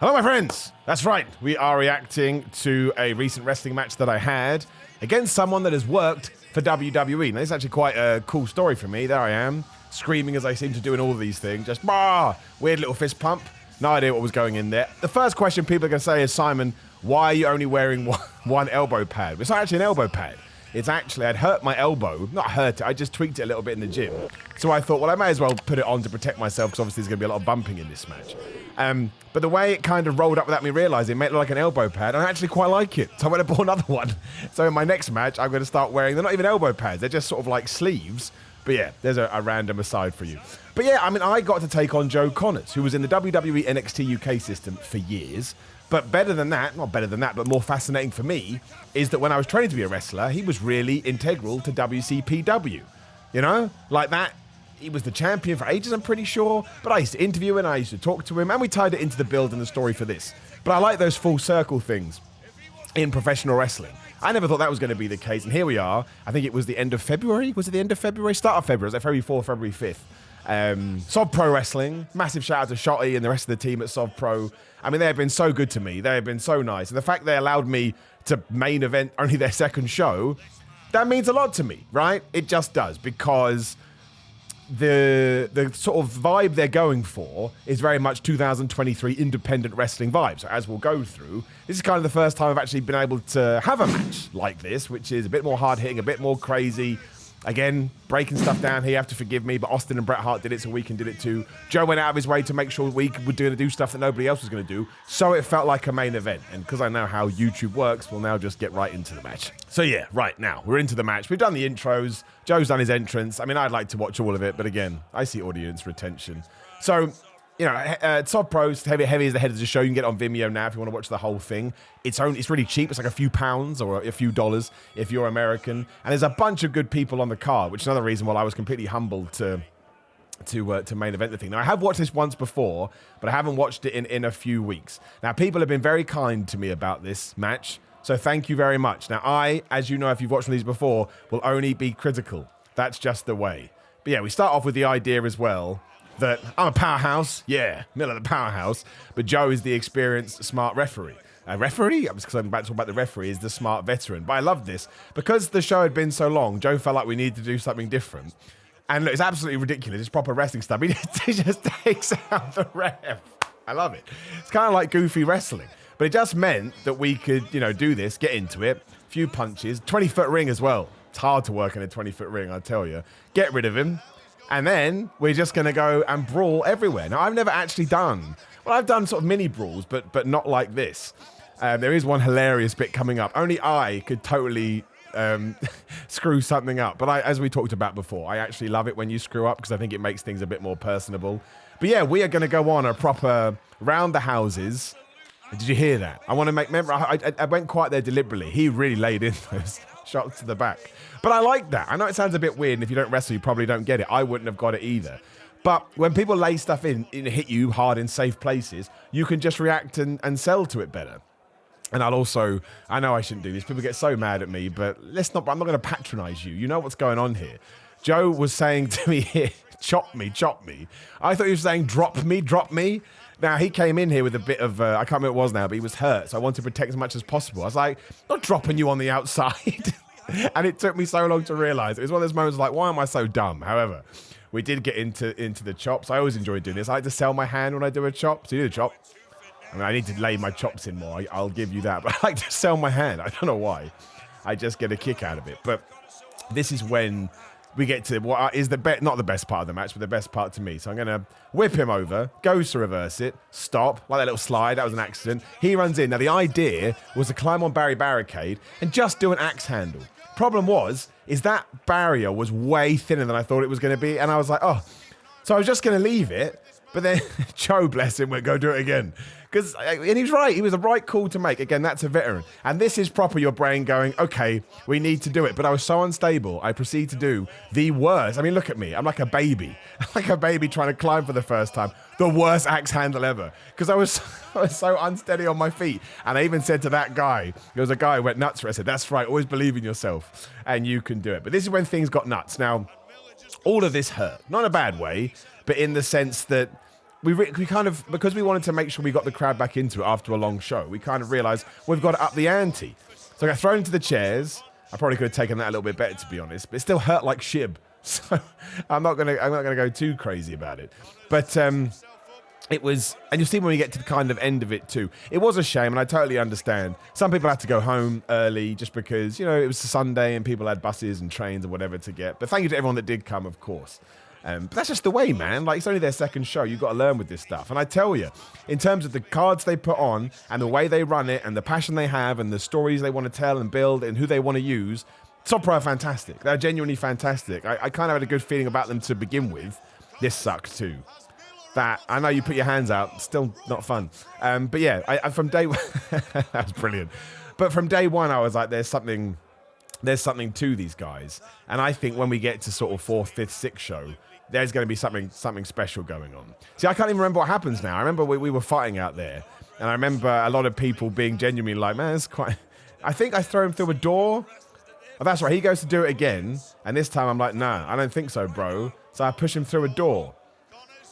Hello, my friends. That's right. We are reacting to a recent wrestling match that I had against someone that has worked for WWE. Now, this is actually quite a cool story for me. There I am, screaming as I seem to do in all of these things. Just, bah! Weird little fist pump. No idea what was going in there. The first question people are going to say is, Simon, why are you only wearing one elbow pad? It's not actually an elbow pad. It's actually, I'd hurt my elbow. Not hurt it, I just tweaked it a little bit in the gym. So I thought, well, I may as well put it on to protect myself because obviously there's going to be a lot of bumping in this match. But the way it kind of rolled up without me realizing, it made it look like an elbow pad. I actually quite like it. So I'm going to bought another one. So in my next match, I'm going to start wearing, they're not even elbow pads. They're just sort of like sleeves. But yeah, there's a random aside for you. But yeah, I mean, I got to take on Joe Connors, who was in the WWE NXT UK system for years. But better than that, not better than that, but more fascinating for me, is that when I was training to be a wrestler, he was really integral to WCPW. You know? Like that, he was the champion for ages, I'm pretty sure. But I used to interview him, I used to talk to him, and we tied it into the build and the story for this. But I like those full circle things in professional wrestling. I never thought that was going to be the case, and here we are. I think it was the end of February. Was it the end of February? Start of February. It was like February 4th, February 5th. Sov Pro Wrestling, massive shout out to Shotty and the rest of the team at Sov Pro. I mean, they have been so good to me. They have been so nice. And the fact they allowed me to main event only their second show, that means a lot to me, right? It just does, because the sort of vibe they're going for is very much 2023 independent wrestling vibe. So as we'll go through, this is kind of the first time I've actually been able to have a match like this, which is a bit more hard-hitting, a bit more crazy. Again, breaking stuff down here, you have to forgive me, but Austin and Bret Hart did it, so we can do it too. Joe went out of his way to make sure we were going to do stuff that nobody else was going to do, so it felt like a main event. And because I know how YouTube works, we'll now just get right into the match. So yeah, right now, we're into the match. We've done the intros. Joe's done his entrance. I mean, I'd like to watch all of it, but again, I see audience retention. So, you know, Sov Pro's heavy is the head of the show. You can get it on Vimeo now if you want to watch the whole thing. It's really cheap. It's like a few pounds or a few dollars if you're American. And there's a bunch of good people on the card, which is another reason why I was completely humbled to main event the thing. Now, I have watched this once before, but I haven't watched it in a few weeks. Now, people have been very kind to me about this match, so thank you very much. Now, I, as you know, if you've watched one of these before, will only be critical. That's just the way. But yeah, we start off with the idea as well that I'm a powerhouse, yeah, middle of the powerhouse, but Joe is the experienced, smart referee. Referee? Because I'm about to talk about the referee, is the smart veteran. But I love this. Because the show had been so long, Joe felt like we needed to do something different. And look, it's absolutely ridiculous. It's proper wrestling stuff. He just takes out the ref. I love it. It's kind of like goofy wrestling. But it just meant that we could, you know, do this, get into it, a few punches, 20-foot ring as well. It's hard to work in a 20-foot ring, I tell you. Get rid of him. And then we're just going to go and brawl everywhere. Now, I've never actually done... Well, I've done sort of mini brawls, but not like this. There is one hilarious bit coming up. Only I could totally screw something up. But as we talked about before, I actually love it when you screw up because I think it makes things a bit more personable. But yeah, we are going to go on a proper round the houses. Did you hear that? I want to make... Remember, I went quite there deliberately. He really laid in those shots to the back. But I like that. I know it sounds a bit weird, and if you don't wrestle, you probably don't get it. I wouldn't have got it either. But when people lay stuff in and hit you hard in safe places, you can just react and sell to it better. And I'll also, I know I shouldn't do this. People get so mad at me, but I'm not going to patronize you. You know what's going on here. Joe was saying to me here, chop me, chop me. I thought he was saying drop me, drop me. Now, he came in here with a bit of, I can't remember what it was now, but he was hurt. So I wanted to protect as much as possible. I was like, not dropping you on the outside. And it took me so long to realize. It was one of those moments like, why am I so dumb? However, we did get into the chops. I always enjoy doing this. I like to sell my hand when I do a chop. So you do a chop. I mean, I need to lay my chops in more. I'll give you that. But I like to sell my hand. I don't know why. I just get a kick out of it. But this is when we get to what is not the best part of the match, but the best part to me. So I'm going to whip him over, goes to reverse it, stop, like that little slide. That was an accident. He runs in. Now, the idea was to climb on barricade and just do an axe handle. Problem is that barrier was way thinner than I thought it was going to be. And I was like, oh, so I was just going to leave it. But then Joe, bless him, went, go do it again. And he was right. He was the right call to make. Again, that's a veteran. And this is proper your brain going, okay, we need to do it. But I was so unstable, I proceed to do the worst. I mean, look at me. I'm like a baby. I'm like a baby trying to climb for the first time. The worst axe handle ever. Because I was so unsteady on my feet. And I even said to that guy, there was a guy who went nuts for it. I said, that's right, always believe in yourself. And you can do it. But this is when things got nuts. Now, all of this hurt. Not in a bad way, but in the sense that we kind of, because we wanted to make sure we got the crowd back into it after a long show, we kind of realized we've got to up the ante. So I got thrown into the chairs. I probably could have taken that a little bit better, to be honest, but it still hurt like shib. So I'm not gonna go too crazy about it. But it was, and you'll see when we get to the kind of end of it too. It was a shame, and I totally understand. Some people had to go home early just because, it was a Sunday and people had buses and trains and whatever to get. But thank you to everyone that did come, of course. But that's just the way, man. Like, it's only their second show. You've got to learn with this stuff. And I tell you, in terms of the cards they put on and the way they run it and the passion they have and the stories they want to tell and build and who they want to use, Top Pro are fantastic. They're genuinely fantastic. I kind of had a good feeling about them to begin with. This sucked too. That, I know you put your hands out, still not fun. But yeah, I from day one, that was brilliant. But from day one, I was like, there's something to these guys. And I think when we get to sort of 4th, 5th, 6th show, there's going to be something special going on. See, I can't even remember what happens now. I remember we were fighting out there, and I remember a lot of people being genuinely like, man, it's quite... I think I throw him through a door. Oh, that's right, he goes to do it again, and this time I'm like, nah, I don't think so, bro. So I push him through a door.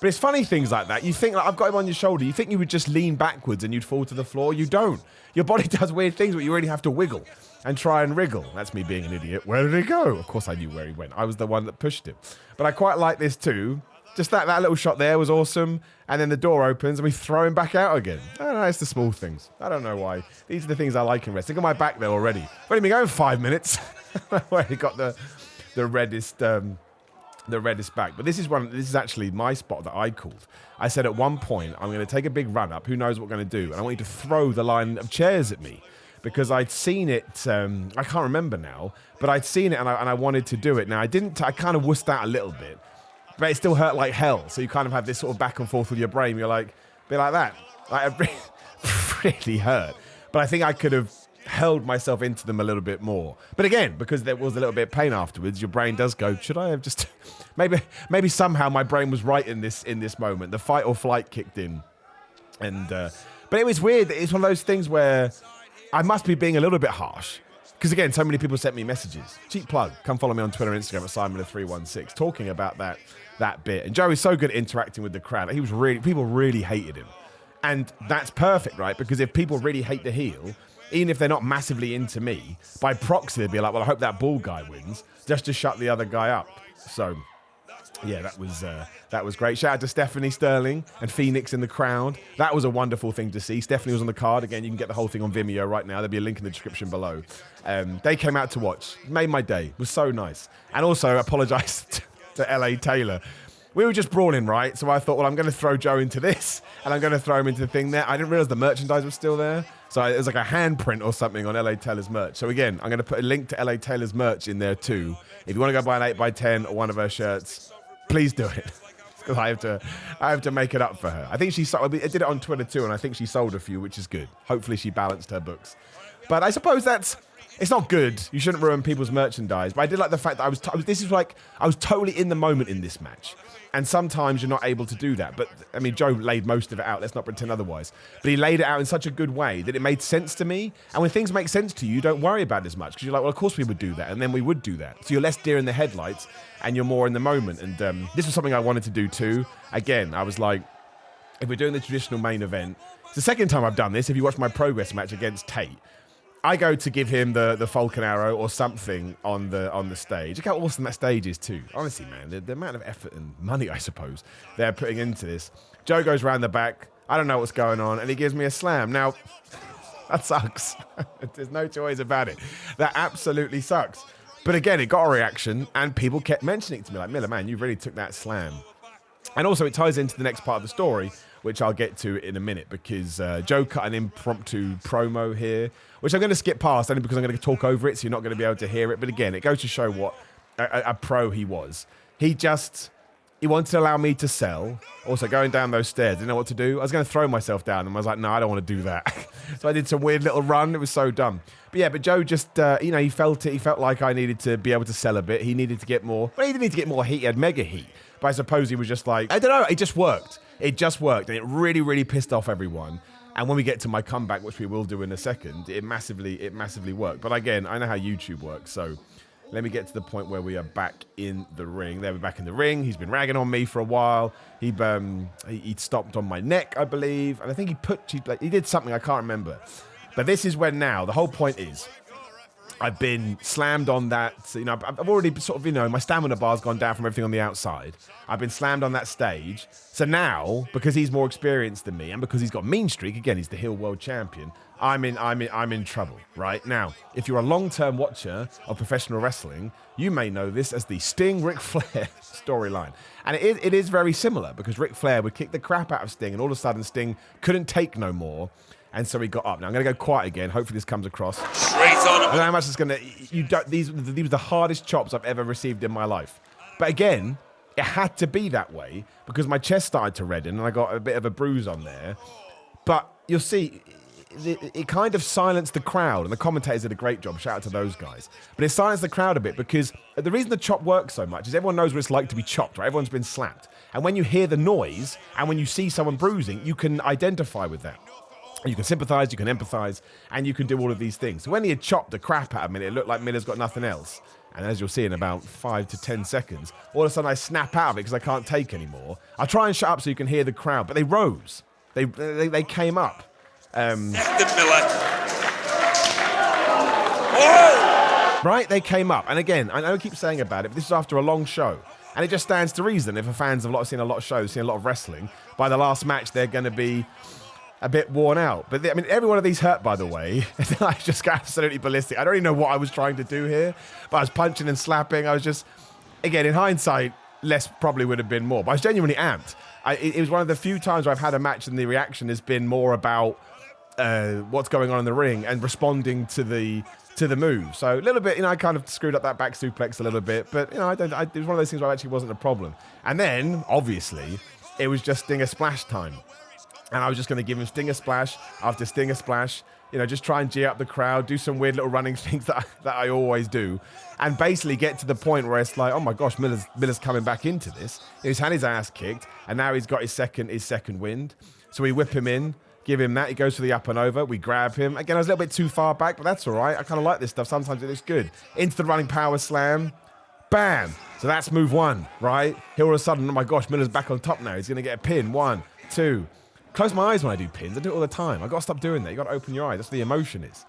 But it's funny things like that. You think, like, I've got him on your shoulder. You think you would just lean backwards and you'd fall to the floor. You don't. Your body does weird things, but you really have to wiggle and try and wriggle. That's me being an idiot. Where did he go? Of course I knew where he went. I was the one that pushed him. But I quite like this too. Just that little shot there was awesome. And then the door opens and we throw him back out again. I don't know, it's the small things. I don't know why. These are the things I like in wrestling. Look at my back there already. I've only been going 5 minutes. Where he got the reddest back. But this is actually my spot that I called. I said at one point, I'm going to take a big run up. Who knows what we're going to do? And I want you to throw the line of chairs at me. Because I'd seen it, I can't remember now, but I'd seen it and I wanted to do it. Now, I kind of wussed out a little bit, but it still hurt like hell. So you kind of have this sort of back and forth with your brain. You're like, a bit like that. Like, it really hurt. But I think I could have held myself into them a little bit more. But again, because there was a little bit of pain afterwards, your brain does go, should I have just... maybe somehow my brain was right in this moment. The fight or flight kicked in. And but it was weird. It's one of those things where I must be being a little bit harsh. Because again, so many people sent me messages. Cheap plug. Come follow me on Twitter and Instagram at Simon316, talking about that bit. And Joe is so good at interacting with the crowd. People really hated him. And that's perfect, right? Because if people really hate the heel, even if they're not massively into me, by proxy they'd be like, well, I hope that bald guy wins, just to shut the other guy up. So yeah, that was great. Shout out to Stephanie Sterling and Phoenix in the crowd. That was a wonderful thing to see. Stephanie was on the card. Again, you can get the whole thing on Vimeo right now. There'll be a link in the description below. They came out to watch. Made my day. It was so nice. And also, apologise to LA Taylor. We were just brawling, right? So I thought, well, I'm going to throw Joe into this, and I'm going to throw him into the thing there. I didn't realise the merchandise was still there. So it was like a handprint or something on LA Taylor's merch. So again, I'm going to put a link to LA Taylor's merch in there too. If you want to go buy an 8x10 or one of her shirts, please do it. Because I have to make it up for her. I think I did it on Twitter too, and I think she sold a few, which is good. Hopefully she balanced her books. But I suppose it's not good. You shouldn't ruin people's merchandise. But I did like the fact that I was totally in the moment in this match. And sometimes you're not able to do that. But, I mean, Joe laid most of it out. Let's not pretend otherwise. But he laid it out in such a good way that it made sense to me. And when things make sense to you, you don't worry about it as much. Because you're like, well, of course we would do that. And then we would do that. So you're less deer in the headlights and you're more in the moment. And this was something I wanted to do too. Again, I was like, if we're doing the traditional main event, it's the second time I've done this. If you watch my progress match against Tate, I go to give him the Falcon Arrow or something on the stage. Look how awesome that stage is too. Honestly, man, the amount of effort and money, I suppose, they're putting into this. Joe goes round the back. I don't know what's going on, and he gives me a slam. Now, that sucks. There's no two ways about it. That absolutely sucks. But again, it got a reaction, and people kept mentioning it to me, like, Miller, man, you really took that slam. And also, it ties into the next part of the story, which I'll get to in a minute, because Joe cut an impromptu promo here, which I'm going to skip past only because I'm going to talk over it, so you're not going to be able to hear it. But again, it goes to show what a pro he was. He wanted to allow me to sell. Also, going down those stairs, didn't know what to do. I was going to throw myself down, and I was like, no, I don't want to do that. So I did some weird little run. It was so dumb. But Joe just, he felt it. He felt like I needed to be able to sell a bit. He needed to get more. Well, he didn't need to get more heat. He had mega heat. But I suppose he was just like, I don't know. It just worked. It just worked. And it really, really pissed off everyone. And when we get to my comeback, which we will do in a second, it massively worked. But again, I know how YouTube works. So Let me get to the point where we are back in the ring. There, we're back in the ring. He's been ragging on me for a while. He stomped on my neck, I believe. And I think he did something, I can't remember. But this is when now, the whole point is, I've been slammed on that, I've already sort of, my stamina bar's gone down from everything on the outside. I've been slammed on that stage. So now, because he's more experienced than me and because he's got mean streak, again, he's the heel world champion, I'm in trouble, right? Now, if you're a long-term watcher of professional wrestling, you may know this as the Sting Ric Flair storyline. And it is very similar because Ric Flair would kick the crap out of Sting and all of a sudden Sting couldn't take no more. And so he got up. Now I'm going to go quiet again. Hopefully this comes across. Straight on. I don't know how much it's going to. These were the hardest chops I've ever received in my life. But again, it had to be that way because my chest started to redden and I got a bit of a bruise on there. But you'll see, it kind of silenced the crowd, and the commentators did a great job. Shout out to those guys. But it silenced the crowd a bit because the reason the chop works so much is everyone knows what it's like to be chopped, right? Everyone's been slapped. And when you hear the noise and when you see someone bruising, you can identify with that. You can sympathize, you can empathize, and you can do all of these things. So when he had chopped the crap out of me, it looked like Miller's got nothing else. And as you'll see in about 5 to 10 seconds, all of a sudden I snap out of it because I can't take anymore. I try and shut up so you can hear the crowd, but they rose. They came up. Right? They came up. And again, I know I keep saying about it, but this is after a long show. And it just stands to reason if fans have seen a lot of shows, seen a lot of wrestling, by the last match they're going to be a bit worn out. But every one of these hurt, by the way. I just got absolutely ballistic. I don't even know what I was trying to do here, but I was punching and slapping. I was just, again, in hindsight, less probably would have been more. But I was genuinely amped. It was one of the few times where I've had a match and the reaction has been more about what's going on in the ring and responding to the move. So a little bit, I kind of screwed up that back suplex a little bit, but it was one of those things where it actually wasn't a problem. And then, obviously, it was just Stinger Splash time. And I was just going to give him Stinger Splash after Stinger Splash, just try and G up the crowd, do some weird little running things that I always do, and basically get to the point where it's like, oh my gosh, Miller's coming back into this. He's had his ass kicked, and now he's got his second wind. So we whip him in, give him that. He goes for the up and over. We grab him. Again, I was a little bit too far back, but that's all right. I kind of like this stuff. Sometimes it looks good. Into the running power slam. Bam. So that's move one, right? Here all of a sudden, oh my gosh, Miller's back on top now. He's going to get a pin. 1, 2. Close my eyes when I do pins. I do it all the time. I've got to stop doing that. You've got to open your eyes. That's what the emotion is.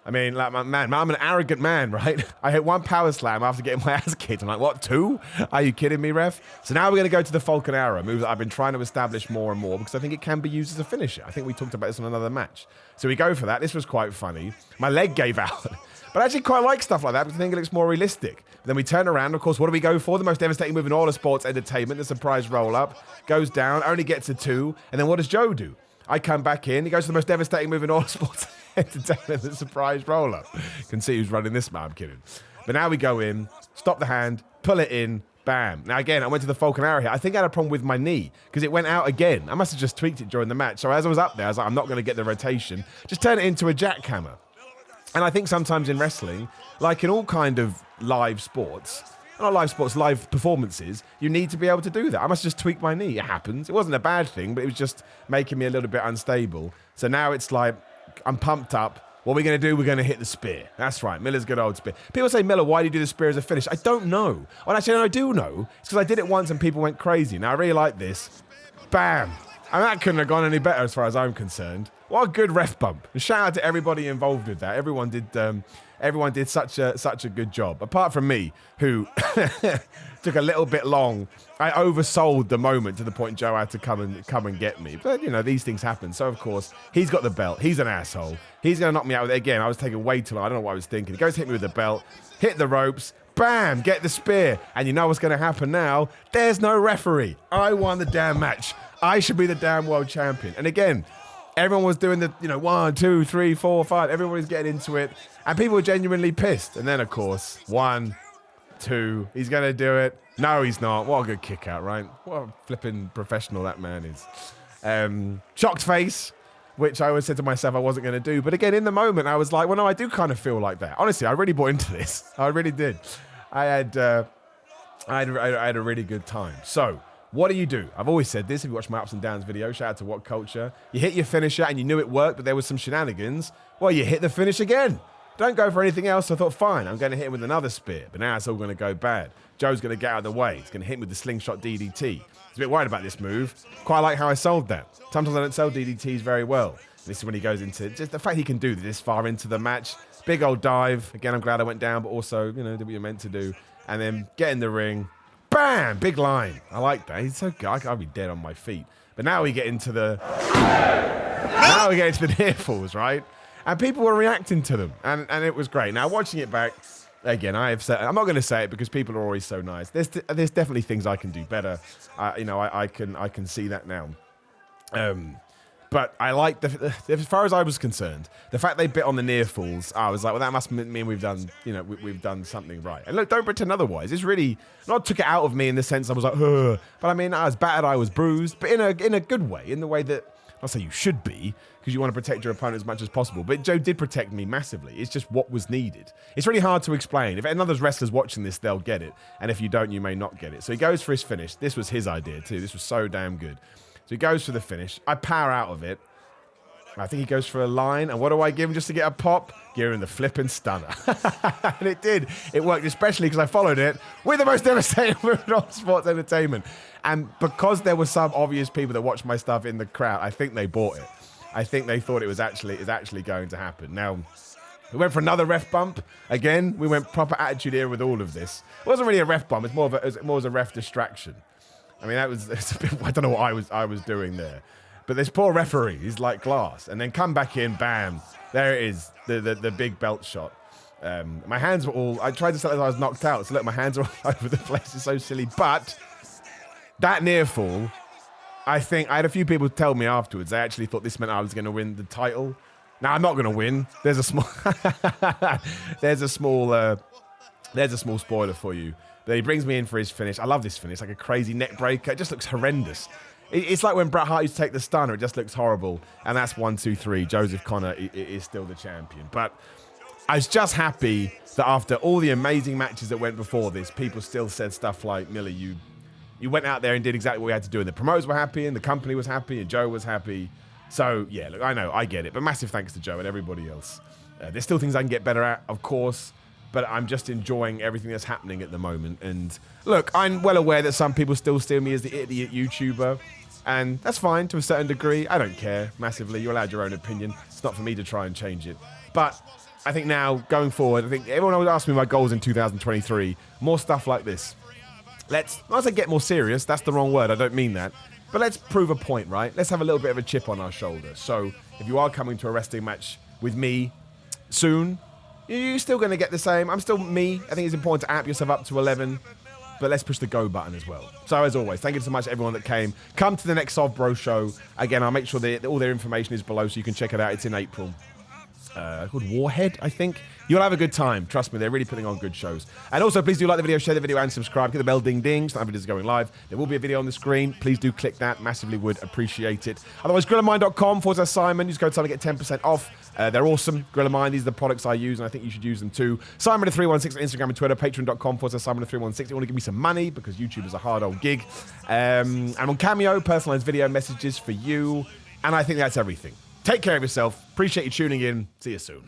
I'm an arrogant man, right? I hit 1 power slam after getting my ass kicked. I'm like, what, 2? Are you kidding me, ref? So now we're going to go to the Falcon Arrow, a move that I've been trying to establish more and more because I think it can be used as a finisher. I think we talked about this on another match. So we go for that. This was quite funny. My leg gave out. But I actually quite like stuff like that because I think it looks more realistic. Then we turn around. Of course, what do we go for? The most devastating move in all of sports entertainment, the surprise roll-up. Goes down, only gets a 2. And then what does Joe do? I come back in. He goes to the most devastating move in all of sports entertainment, the surprise roll-up. You can see who's running this, man. I'm kidding. But now we go in, stop the hand, pull it in, bam. Now, again, I went to the Falcon Arrow here. I think I had a problem with my knee because it went out again. I must have just tweaked it during the match. So as I was up there, I was like, I'm not going to get the rotation. Just turn it into a jackhammer. And I think sometimes in wrestling, like in all kind of live sports, not live sports, live performances, you need to be able to do that. I must just tweak my knee. It happens. It wasn't a bad thing, but it was just making me a little bit unstable. So now it's like, I'm pumped up. What are we going to do? We're going to hit the spear. That's right. Miller's good old spear. People say, Miller, why do you do the spear as a finish? I don't know. Well, actually, no, I do know. It's because I did it once and people went crazy. Now, I really like this. Bam. And that couldn't have gone any better as far as I'm concerned. What a good ref bump. And shout out to everybody involved with that. Everyone did such a good job. Apart from me, who took a little bit long. I oversold the moment to the point Joe had to come and get me. But, these things happen. So, of course, he's got the belt. He's an asshole. He's going to knock me out with it again. I was taking way too long. I don't know what I was thinking. He goes to hit me with the belt, hit the ropes, bam, get the spear. And you know what's going to happen now? There's no referee. I won the damn match. I should be the damn world champion. And again, everyone was doing the, 1, 2, 3, 4, 5. Everyone was getting into it. And people were genuinely pissed. And then, of course, 1, 2. He's going to do it. No, he's not. What a good kick out, right? What a flipping professional that man is. Shocked face, which I always said to myself I wasn't going to do. But again, in the moment, I was like, well, no, I do kind of feel like that. Honestly, I really bought into this. I really did. I had a really good time. So, what do? I've always said this. If you watch my ups and downs video, shout out to What Culture. You hit your finisher and you knew it worked, but there was some shenanigans. Well, you hit the finish again. Don't go for anything else. So I thought, fine, I'm going to hit him with another spear. But now it's all going to go bad. Joe's going to get out of the way. He's going to hit him with the slingshot DDT. He's a bit worried about this move. Quite like how I sold that. Sometimes I don't sell DDTs very well. This is when he goes into just the fact he can do this far into the match. Big old dive. Again, I'm glad I went down, but also, did what you're meant to do. And then get in the ring. Bam! Big line. I like that. He's so good. I'll be dead on my feet. But now we get into the near falls, right? And people were reacting to them, and it was great. Now watching it back, again, I'm not going to say it because people are always so nice. There's definitely things I can do better. I can see that now. But I like as far as I was concerned, the fact they bit on the near falls, I was like, well, that must mean we've done, we've done something right. And look, don't pretend otherwise. It's really not took it out of me in the sense I was like, ugh. But I mean, I was battered, I was bruised, but in a good way, in the way that I'll say you should be, because you want to protect your opponent as much as possible. But Joe did protect me massively. It's just what was needed. It's really hard to explain. If another wrestler's watching this, they'll get it. And if you don't, you may not get it. So he goes for his finish. This was his idea too. This was so damn good. So he goes for the finish. I power out of it. I think he goes for a line. And what do I give him just to get a pop? Give him the flipping stunner. And it did. It worked, especially because I followed it with the most devastating move on sports entertainment. And because there were some obvious people that watched my stuff in the crowd, I think they bought it. I think they thought it was actually going to happen. Now, we went for another ref bump. Again, we went proper attitude here with all of this. It wasn't really a ref bump. It's more of a ref distraction. I mean, it's a bit, I don't know what I was doing there. But this poor referee, he's like glass. And then come back in, bam. There it is, the big belt shot. My hands were all, I tried to say that I was knocked out. So look, my hands are all over the place. It's so silly. But that near fall, I think I had a few people tell me afterwards, they actually thought this meant I was going to win the title. Now, I'm not going to win. There's a small spoiler for you. But he brings me in for his finish. I love this finish, like a crazy neck breaker. It just looks horrendous. It's like when Bret Hart used to take the stunner. It just looks horrible. And that's 1, 2, 3. Joseph Connor is still the champion. But I was just happy that after all the amazing matches that went before this, people still said stuff like, Miller, you went out there and did exactly what we had to do. And the promoters were happy, and the company was happy, and Joe was happy. So, yeah, look, I know, I get it. But massive thanks to Joe and everybody else. There's still things I can get better at, of course. But I'm just enjoying everything that's happening at the moment. And look, I'm well aware that some people still see me as the idiot YouTuber. And that's fine to a certain degree. I don't care massively. You're allowed your own opinion. It's not for me to try and change it. But I think now, going forward, I think everyone always asks me my goals in 2023. More stuff like this. Let's, not say get more serious. That's the wrong word. I don't mean that. But let's prove a point, right? Let's have a little bit of a chip on our shoulder. So if you are coming to a wrestling match with me soon, you're still going to get the same. I'm still me. I think it's important to amp yourself up to 11. But let's push the go button as well. So as always, thank you so much to everyone that came. Come to the next Sov Bro show. Again, I'll make sure that all their information is below so you can check it out. It's in April. Called Warhead, I think. You'll have a good time. Trust me, they're really putting on good shows. And also, please do like the video, share the video, and subscribe. Get the bell ding ding so that videos are going live. There will be a video on the screen. Please do click that. Massively would appreciate it. Otherwise, grillermind.com/Simon. Use code Simon to get 10% off. They're awesome. Grillermind, these are the products I use, and I think you should use them too. Simon316 on Instagram and Twitter. Patreon.com/Simon316. If you want to give me some money, because YouTube is a hard old gig. I'm on Cameo, personalized video messages for you. And I think that's everything. Take care of yourself. Appreciate you tuning in. See you soon.